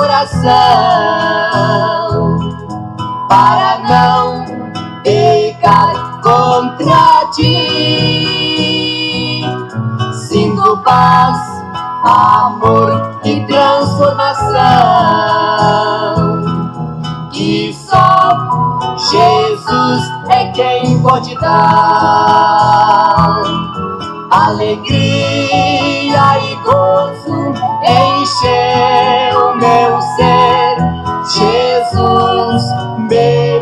coração, para não pecar contra ti. Sinto paz, amor e transformação, que só Jesus é quem pode dar. Alegria e gozo encher o meu ser, Jesus me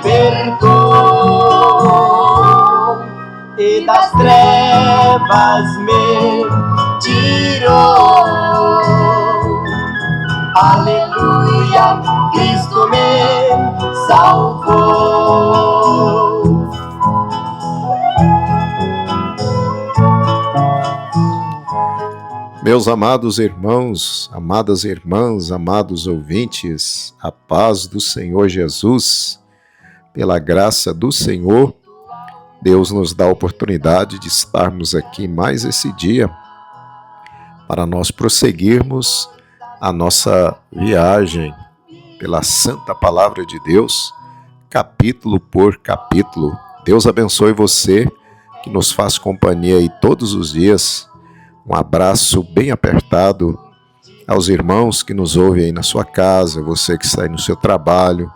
libertou e das trevas me tirou. Aleluia, Cristo me salvou. Meus amados irmãos, amadas irmãs, amados ouvintes, a paz do Senhor Jesus, pela graça do Senhor, Deus nos dá a oportunidade de estarmos aqui mais esse dia para nós prosseguirmos a nossa viagem pela Santa Palavra de Deus, capítulo por capítulo. Deus abençoe você que nos faz companhia aí todos os dias. Um abraço bem apertado aos irmãos que nos ouvem aí na sua casa, você que está aí no seu trabalho,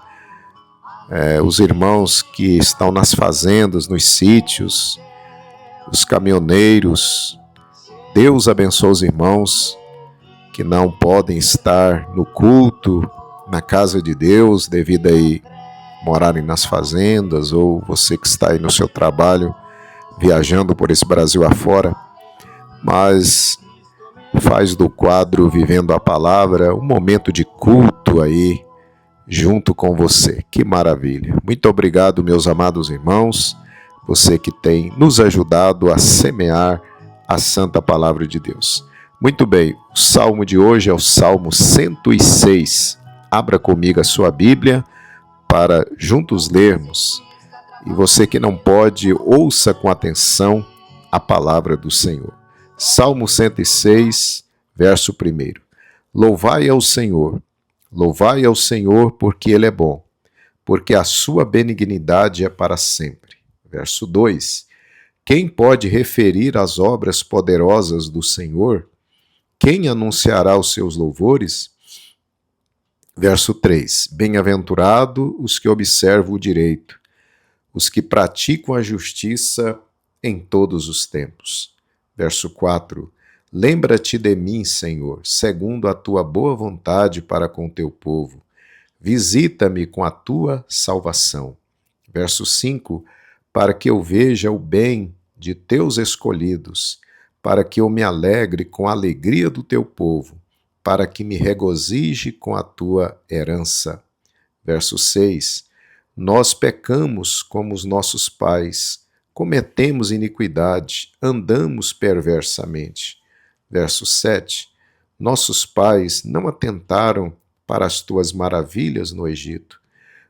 os irmãos que estão nas fazendas, nos sítios, os caminhoneiros. Deus abençoe os irmãos que não podem estar no culto, na casa de Deus, devido aí morarem nas fazendas, ou você que está aí no seu trabalho, viajando por esse Brasil afora, mas faz do quadro Vivendo a Palavra um momento de culto aí, junto com você. Que maravilha! Muito obrigado, meus amados irmãos, você que tem nos ajudado a semear a Santa Palavra de Deus. Muito bem, o salmo de hoje é o Salmo 106. Abra comigo a sua Bíblia para juntos lermos. E você que não pode, ouça com atenção a palavra do Senhor. Salmo 106, verso 1. Louvai ao Senhor, porque Ele é bom, porque a sua benignidade é para sempre. Verso 2. Quem pode referir as obras poderosas do Senhor? Quem anunciará os seus louvores? Verso 3. Bem-aventurado os que observam o direito, os que praticam a justiça em todos os tempos. Verso 4. Lembra-te de mim, Senhor, segundo a tua boa vontade para com o teu povo. Visita-me com a tua salvação. Verso 5. Para que eu veja o bem de teus escolhidos, para que eu me alegre com a alegria do teu povo, para que me regozije com a tua herança. Verso 6. Nós pecamos como os nossos pais, cometemos iniquidade, andamos perversamente. Verso 7. Nossos pais não atentaram para as tuas maravilhas no Egito,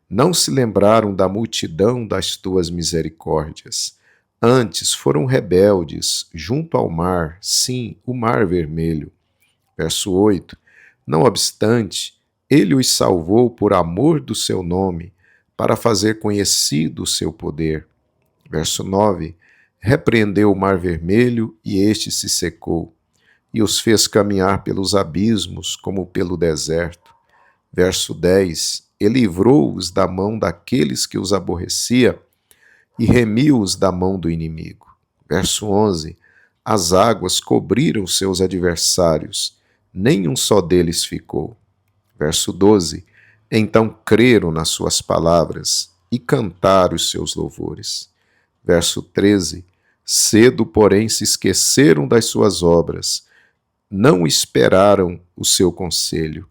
não se lembraram da multidão das tuas misericórdias. Antes foram rebeldes junto ao mar, sim, o mar vermelho. Verso 8. Não obstante, ele os salvou por amor do seu nome, para fazer conhecido o seu poder. Verso 9. Repreendeu o mar vermelho e este se secou, e os fez caminhar pelos abismos como pelo deserto. Verso 10. Ele livrou-os da mão daqueles que os aborrecia e remiu-os da mão do inimigo. Verso 11. As águas cobriram seus adversários, nenhum só deles ficou. Verso 12. Então creram nas suas palavras e cantaram os seus louvores. Verso 13. Cedo, porém, se esqueceram das suas obras, não esperaram o seu conselho.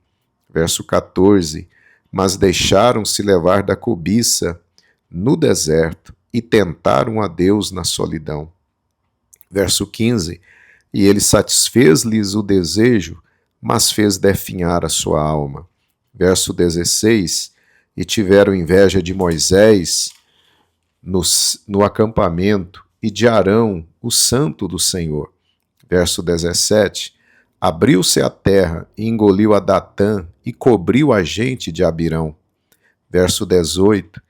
Verso 14. Mas deixaram-se levar da cobiça no deserto e tentaram a Deus na solidão. Verso 15. E ele satisfez-lhes o desejo, mas fez definhar a sua alma. Verso 16. E tiveram inveja de Moisés no acampamento e de Arão, o santo do Senhor. Verso 17. Abriu-se a terra e engoliu a Datã e cobriu a gente de Abirão. Verso 18.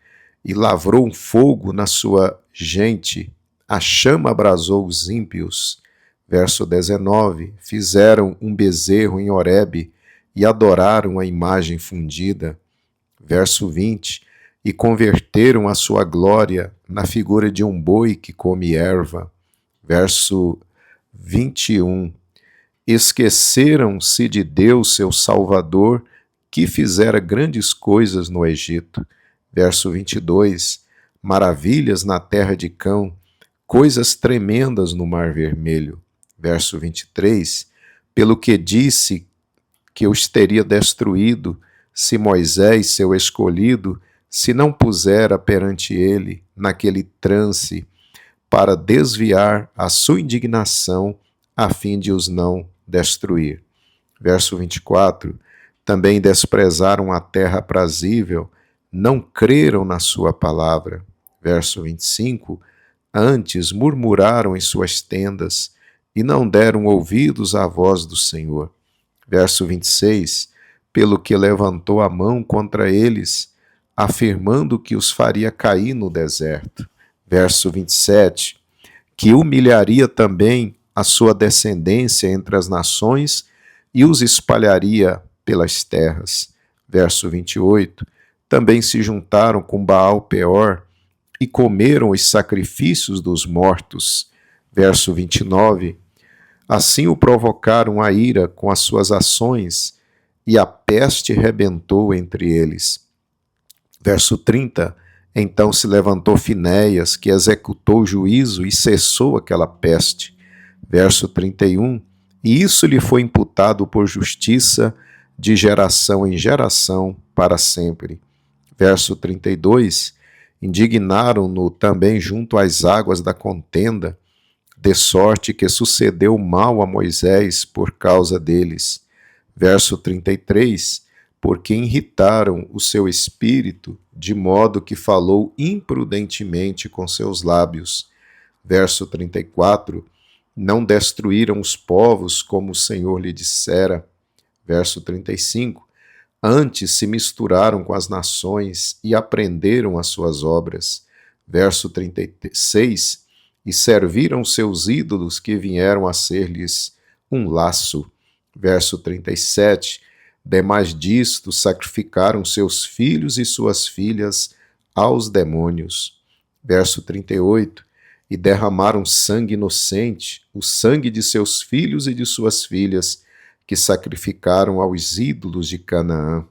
E lavrou um fogo na sua gente, a chama abrasou os ímpios. Verso 19. Fizeram um bezerro em Horebe e adoraram a imagem fundida. Verso 20. E converteram a sua glória na figura de um boi que come erva. Verso 21. Esqueceram-se de Deus, seu Salvador, que fizera grandes coisas no Egito. Verso 22. Maravilhas na terra de Cão, coisas tremendas no Mar Vermelho. Verso 23. Pelo que disse que os teria destruído, se Moisés, seu escolhido, se não pusera perante ele, naquele trance, para desviar a sua indignação, a fim de os não destruir. Verso 24. Também desprezaram a terra aprazível, não creram na sua palavra. Verso 25. Antes murmuraram em suas tendas, e não deram ouvidos à voz do Senhor. Verso 26. Pelo que levantou a mão contra eles, afirmando que os faria cair no deserto. Verso 27. Que humilharia também a sua descendência entre as nações e os espalharia pelas terras. Verso 28. Também se juntaram com Baal Peor e comeram os sacrifícios dos mortos. Verso 29. Assim o provocaram a ira com as suas ações, e a peste rebentou entre eles. Verso 30. Então se levantou Finéias, que executou o juízo e cessou aquela peste. Verso 31. E isso lhe foi imputado por justiça de geração em geração para sempre. Verso 32. Indignaram-no também junto às águas da contenda, de sorte que sucedeu mal a Moisés por causa deles. Verso 33. Porque irritaram o seu espírito, de modo que falou imprudentemente com seus lábios. Verso 34. Não destruíram os povos como o Senhor lhe dissera. Verso 35. Antes se misturaram com as nações e aprenderam as suas obras. Verso 36. E serviram seus ídolos que vieram a ser-lhes um laço. Verso 37. Demais disto, sacrificaram seus filhos e suas filhas aos demônios. Verso 38. E derramaram sangue inocente, o sangue de seus filhos e de suas filhas, que sacrificaram aos ídolos de Canaã.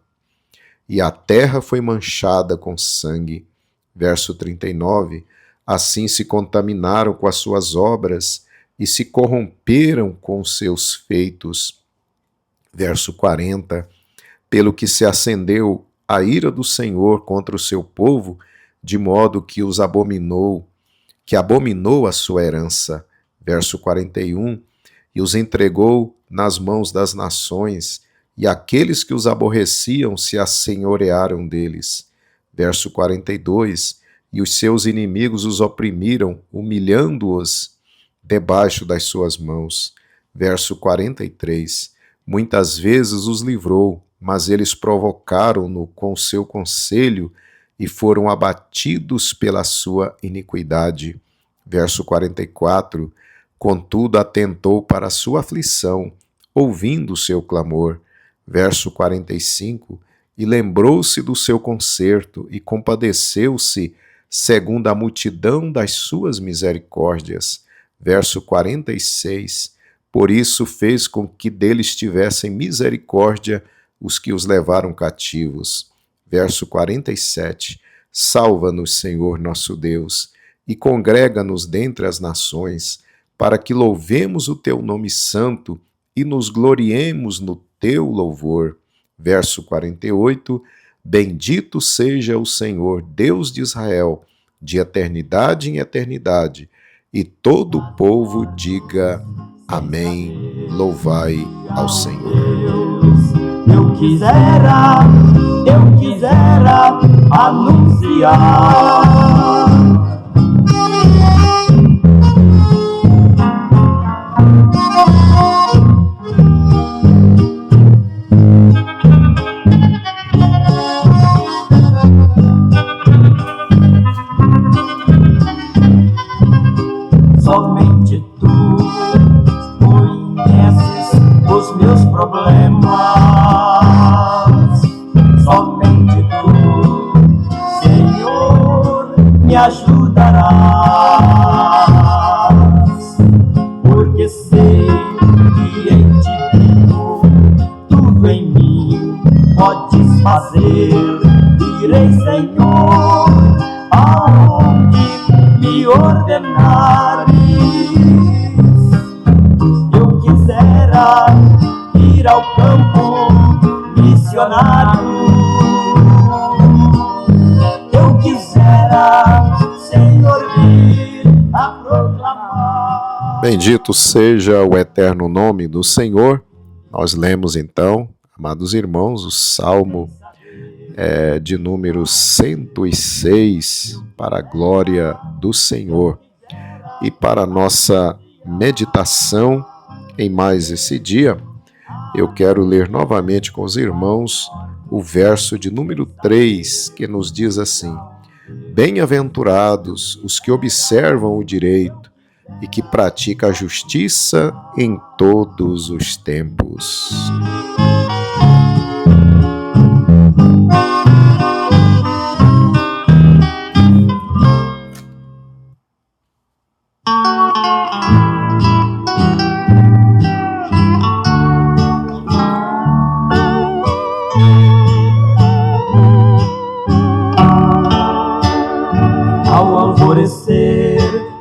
E a terra foi manchada com sangue. Verso 39. Assim se contaminaram com as suas obras e se corromperam com os seus feitos. Verso 40. Pelo que se acendeu a ira do Senhor contra o seu povo, de modo que os abominou, que abominou a sua herança. Verso 41. E os entregou nas mãos das nações, e aqueles que os aborreciam se assenhorearam deles. Verso 42. E os seus inimigos os oprimiram, humilhando-os debaixo das suas mãos. Verso 43. Muitas vezes os livrou, mas eles provocaram-no com o seu conselho e foram abatidos pela sua iniquidade. Verso 44. Contudo, atentou para a sua aflição, ouvindo o seu clamor. Verso 45. E lembrou-se do seu conserto e compadeceu-se segundo a multidão das suas misericórdias. Verso 46. Por isso fez com que deles tivessem misericórdia os que os levaram cativos. Verso 47. Salva-nos, Senhor nosso Deus, e congrega-nos dentre as nações, para que louvemos o teu nome santo e nos gloriemos no teu louvor. Verso 48. Bendito seja o Senhor, Deus de Israel, de eternidade em eternidade, e todo o povo diga amém. Louvai ao Senhor. Eu quisera anunciar mim podes fazer. Direi, Senhor, aonde me ordenares. Eu quisera ir ao campo missionário. Eu quisera, Senhor, vir a proclamar. Bendito seja o eterno nome do Senhor. Nós lemos então, amados irmãos, o Salmo de número 106, para a glória do Senhor. E para a nossa meditação em mais esse dia, eu quero ler novamente com os irmãos o verso de número 3, que nos diz assim: Bem-aventurados os que observam o direito e que praticam a justiça em todos os tempos. Ao alvorecer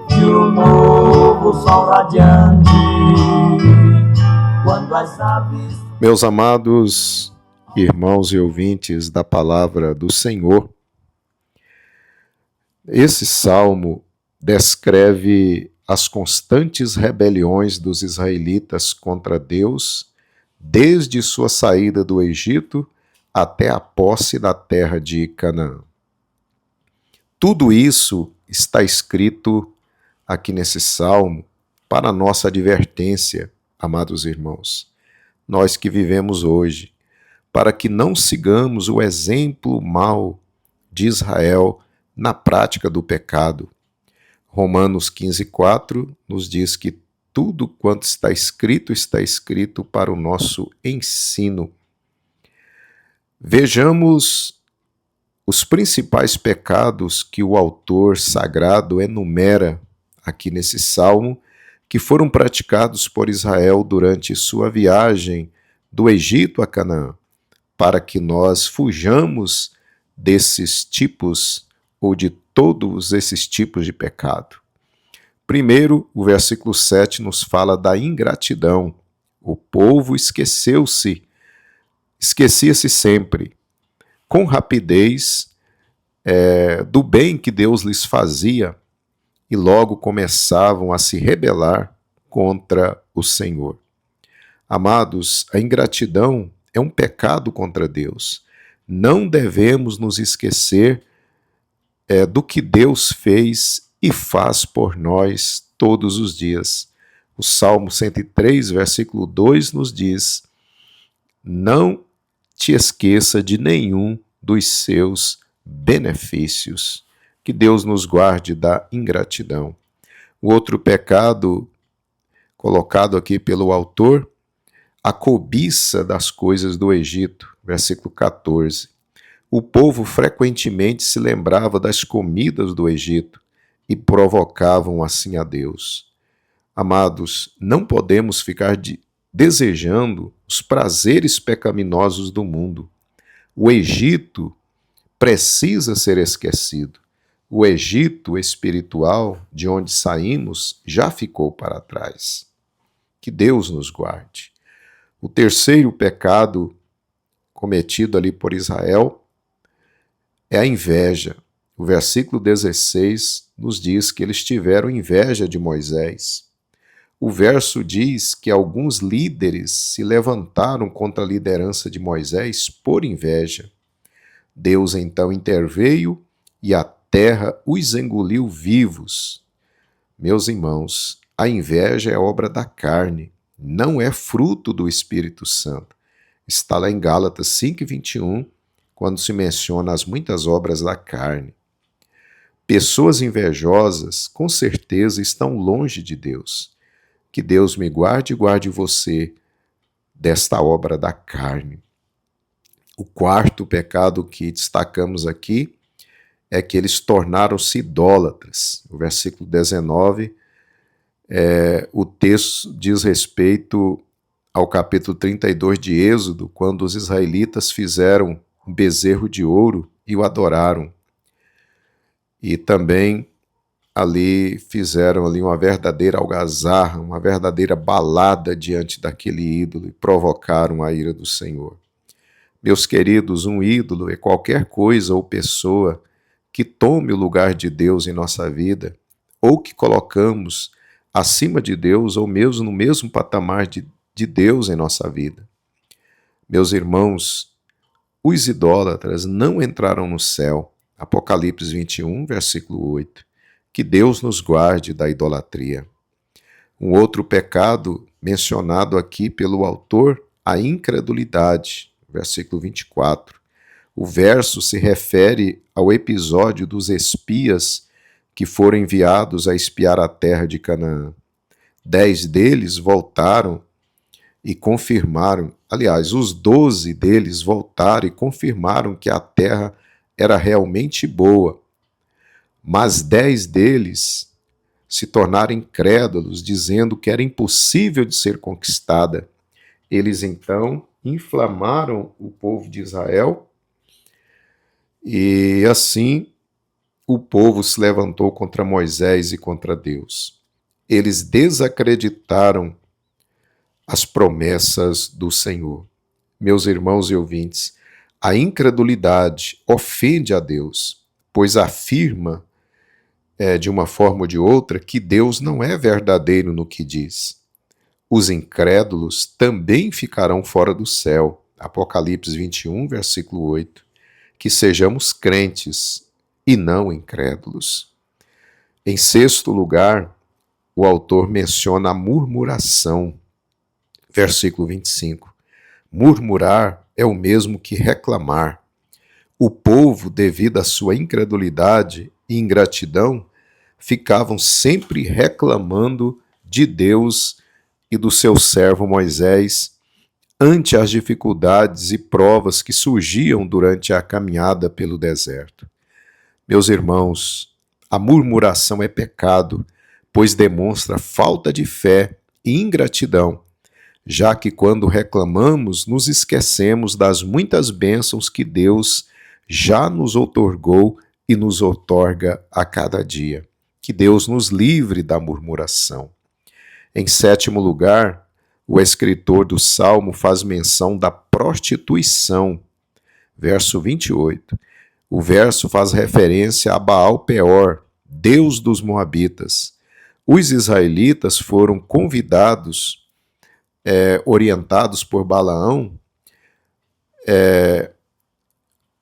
de um novo sol radiante, quando as aves... Meus amados irmãos e ouvintes da palavra do Senhor, esse salmo descreve as constantes rebeliões dos israelitas contra Deus, desde sua saída do Egito até a posse da terra de Canaã. Tudo isso está escrito aqui nesse salmo para nossa advertência, amados irmãos, nós que vivemos hoje, para que não sigamos o exemplo mau de Israel na prática do pecado. Romanos 15:4 nos diz que tudo quanto está escrito para o nosso ensino. Vejamos os principais pecados que o autor sagrado enumera aqui nesse salmo, que foram praticados por Israel durante sua viagem do Egito a Canaã, para que nós fujamos desses tipos ou de todos esses tipos de pecado. Primeiro, o versículo 7 nos fala da ingratidão. O povo esquecia-se sempre, com rapidez, do bem que Deus lhes fazia, e logo começavam a se rebelar contra o Senhor. Amados, a ingratidão é um pecado contra Deus. Não devemos nos esquecer do que Deus fez e faz por nós todos os dias. O Salmo 103, versículo 2 nos diz: Não te esqueça de nenhum dos seus benefícios. Que Deus nos guarde da ingratidão. O outro pecado colocado aqui pelo autor, a cobiça das coisas do Egito, versículo 14. O povo frequentemente se lembrava das comidas do Egito e provocavam assim a Deus. Amados, não podemos ficar desejando os prazeres pecaminosos do mundo. O Egito precisa ser esquecido. O Egito espiritual, de onde saímos, já ficou para trás. Que Deus nos guarde. O terceiro pecado cometido ali por Israel é a inveja. O versículo 16 nos diz que eles tiveram inveja de Moisés. O verso diz que alguns líderes se levantaram contra a liderança de Moisés por inveja. Deus então interveio e a terra os engoliu vivos. Meus irmãos, a inveja é obra da carne, não é fruto do Espírito Santo. Está lá em Gálatas 5:21, quando se menciona as muitas obras da carne. Pessoas invejosas, com certeza, estão longe de Deus. Que Deus me guarde e guarde você desta obra da carne. O quarto pecado que destacamos aqui é que eles tornaram-se idólatras. O versículo 19, o texto diz respeito ao capítulo 32 de Êxodo, quando os israelitas fizeram um bezerro de ouro e o adoraram. E também ali fizeram ali uma verdadeira algazarra, uma verdadeira balada diante daquele ídolo e provocaram a ira do Senhor. Meus queridos, um ídolo é qualquer coisa ou pessoa que tome o lugar de Deus em nossa vida, ou que colocamos acima de Deus, ou mesmo no mesmo patamar de Deus em nossa vida. Meus irmãos, os idólatras não entraram no céu. Apocalipse 21, versículo 8. Que Deus nos guarde da idolatria. Um outro pecado mencionado aqui pelo autor, a incredulidade, versículo 24. O verso se refere ao episódio dos espias que foram enviados a espiar a terra de Canaã. 10 deles voltaram e confirmaram, aliás, os 12 deles voltaram e confirmaram que a terra era realmente boa, mas 10 deles se tornaram incrédulos, dizendo que era impossível de ser conquistada. Eles então inflamaram o povo de Israel e assim o povo se levantou contra Moisés e contra Deus. Eles desacreditaram as promessas do Senhor. Meus irmãos e ouvintes, a incredulidade ofende a Deus, pois afirma, de uma forma ou de outra, que Deus não é verdadeiro no que diz. Os incrédulos também ficarão fora do céu. Apocalipse 21, versículo 8. Que sejamos crentes e não incrédulos. Em sexto lugar, o autor menciona a murmuração. Versículo 25. Murmurar é o mesmo que reclamar. O povo, devido à sua incredulidade e ingratidão, ficavam sempre reclamando de Deus e do seu servo Moisés ante as dificuldades e provas que surgiam durante a caminhada pelo deserto. Meus irmãos, a murmuração é pecado, pois demonstra falta de fé e ingratidão, já que quando reclamamos, nos esquecemos das muitas bênçãos que Deus já nos outorgou e nos outorga a cada dia. Que Deus nos livre da murmuração. Em sétimo lugar, o escritor do Salmo faz menção da prostituição. Verso 28. O verso faz referência a Baal-Peor, deus dos Moabitas. Os israelitas foram convidados, orientados por Balaão.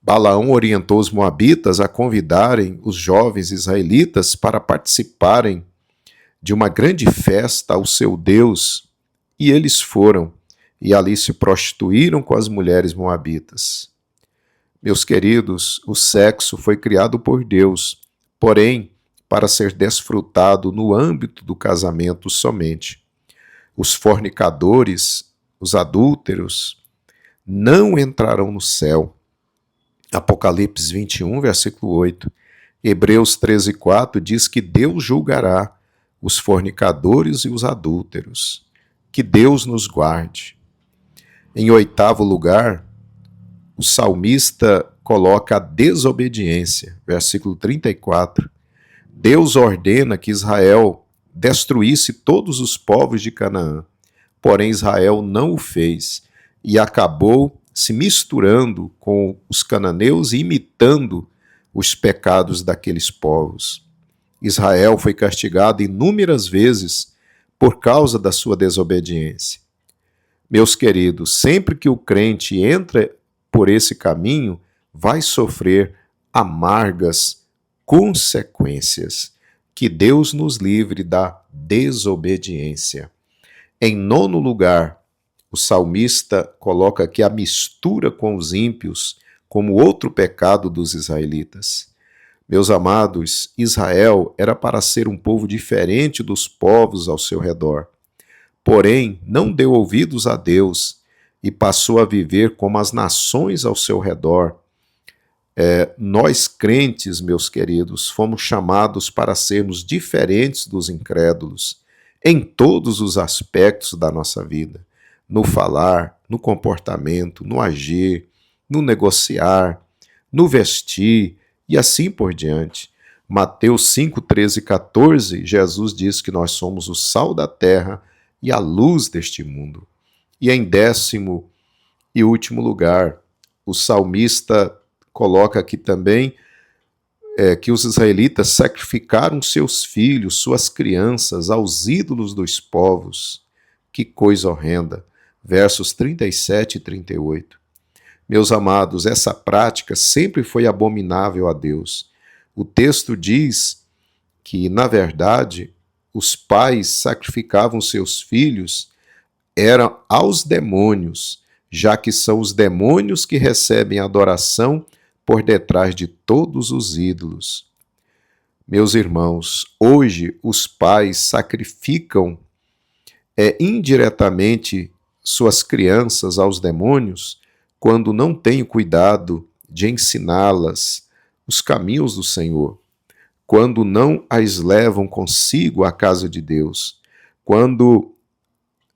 Balaão orientou os moabitas a convidarem os jovens israelitas para participarem de uma grande festa ao seu Deus, e eles foram, e ali se prostituíram com as mulheres moabitas. Meus queridos, o sexo foi criado por Deus, porém, para ser desfrutado no âmbito do casamento somente. Os fornicadores, os adúlteros, não entrarão no céu. Apocalipse 21, versículo 8. Hebreus 13:4 diz que Deus julgará os fornicadores e os adúlteros. Que Deus nos guarde. Em oitavo lugar, o salmista coloca a desobediência. Versículo 34. Deus ordena que Israel destruísse todos os povos de Canaã. Porém, Israel não o fez e acabou se misturando com os cananeus e imitando os pecados daqueles povos. Israel foi castigado inúmeras vezes por causa da sua desobediência. Meus queridos, sempre que o crente entra por esse caminho, vai sofrer amargas consequências. Que Deus nos livre da desobediência. Em nono lugar, o salmista coloca aqui a mistura com os ímpios como outro pecado dos israelitas. Meus amados, Israel era para ser um povo diferente dos povos ao seu redor. Porém, não deu ouvidos a Deus e passou a viver como as nações ao seu redor. Nós crentes, meus queridos, fomos chamados para sermos diferentes dos incrédulos em todos os aspectos da nossa vida. no falar, no comportamento, no agir, no negociar, no vestir e assim por diante. Mateus 5, 13 e 14, Jesus diz que nós somos o sal da terra e a luz deste mundo. E em 10º e último lugar, o salmista coloca aqui também que os israelitas sacrificaram seus filhos, suas crianças, aos ídolos dos povos. Que coisa horrenda. Versos 37 e 38. Meus amados, essa prática sempre foi abominável a Deus. O texto diz que, na verdade, os pais sacrificavam seus filhos eram aos demônios, já que são os demônios que recebem adoração por detrás de todos os ídolos. Meus irmãos, hoje os pais sacrificam indiretamente suas crianças aos demônios quando não têm o cuidado de ensiná-las os caminhos do Senhor, quando não as levam consigo à casa de Deus, quando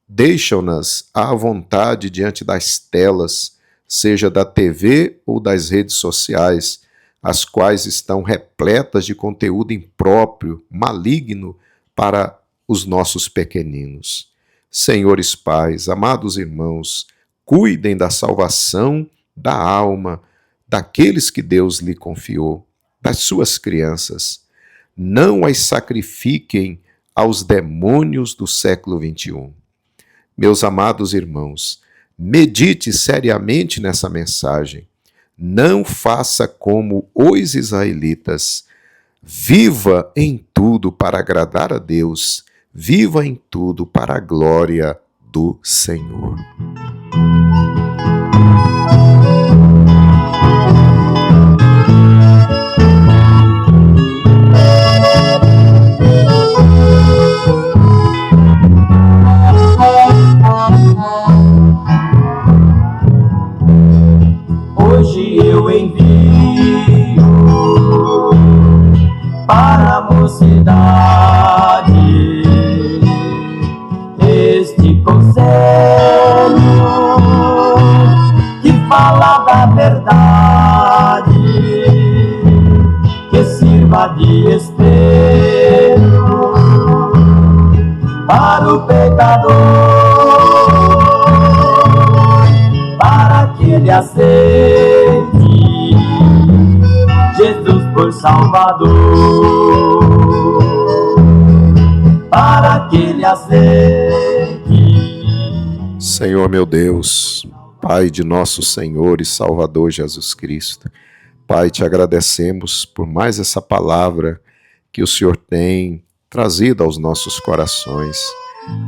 deixam-nas à vontade diante das telas, seja da TV ou das redes sociais, as quais estão repletas de conteúdo impróprio, maligno para os nossos pequeninos. Senhores pais, amados irmãos, cuidem da salvação da alma daqueles que Deus lhe confiou, das suas crianças. Não as sacrifiquem aos demônios do século XXI. Meus amados irmãos, medite seriamente nessa mensagem. Não faça como os israelitas. Viva em tudo para agradar a Deus. Viva em tudo para a glória do Senhor. Hoje eu envio para a mocidade este conselho que fala da verdade, que sirva de espelho para o pecador, para que ele aceite Jesus por Salvador, para que ele aceite. Senhor meu Deus, Pai de nosso Senhor e Salvador Jesus Cristo, Pai, te agradecemos por mais essa palavra que o Senhor tem trazido aos nossos corações.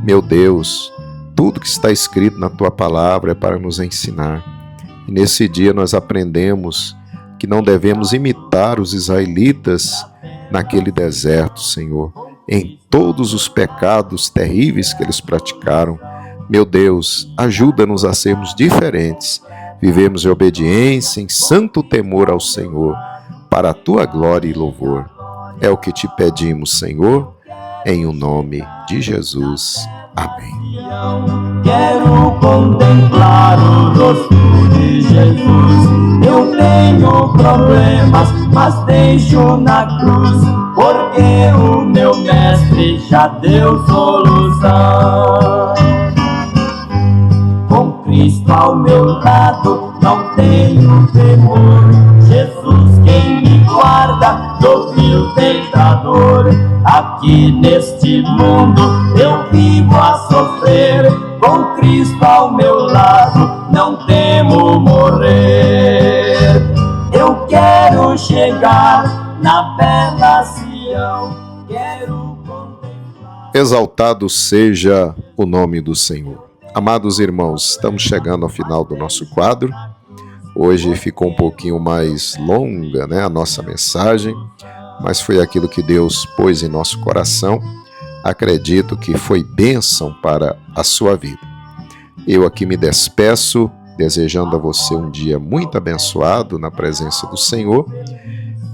Meu Deus, tudo que está escrito na Tua palavra é para nos ensinar. E nesse dia nós aprendemos que não devemos imitar os israelitas naquele deserto, Senhor, em todos os pecados terríveis que eles praticaram. Meu Deus, ajuda-nos a sermos diferentes, vivemos em obediência, em santo temor ao Senhor, para a Tua glória e louvor. É o que te pedimos, Senhor, em o nome de Jesus. Amém. Quero contemplar o rosto de Jesus. Eu tenho problemas, mas deixo na cruz, porque o meu mestre já deu solução. Com Cristo ao meu lado, não tenho temor. Jesus quem me guarda do vil tentador. Aqui neste mundo eu vivo a sofrer. Com Cristo ao meu lado, não temo morrer. Eu quero chegar na bela Sião. Quero contemplar. Exaltado seja o nome do Senhor. Amados irmãos, estamos chegando ao final do nosso quadro. Hoje ficou um pouquinho mais longa, a nossa mensagem, mas foi aquilo que Deus pôs em nosso coração. Acredito que foi bênção para a sua vida. Eu aqui me despeço, desejando a você um dia muito abençoado na presença do Senhor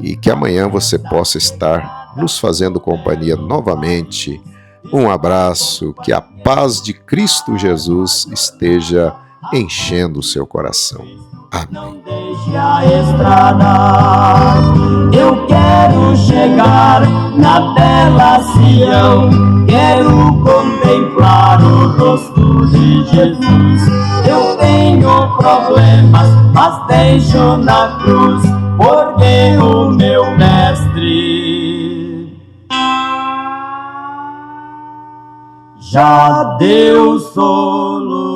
e que amanhã você possa estar nos fazendo companhia novamente Um abraço, que a paz de Cristo Jesus esteja enchendo o seu coração. Amém. Não deixe a estrada, eu quero chegar na bela Sião, quero contemplar o rosto de Jesus. Eu tenho problemas, mas deixo na cruz, porque o meu mestre já deu solução.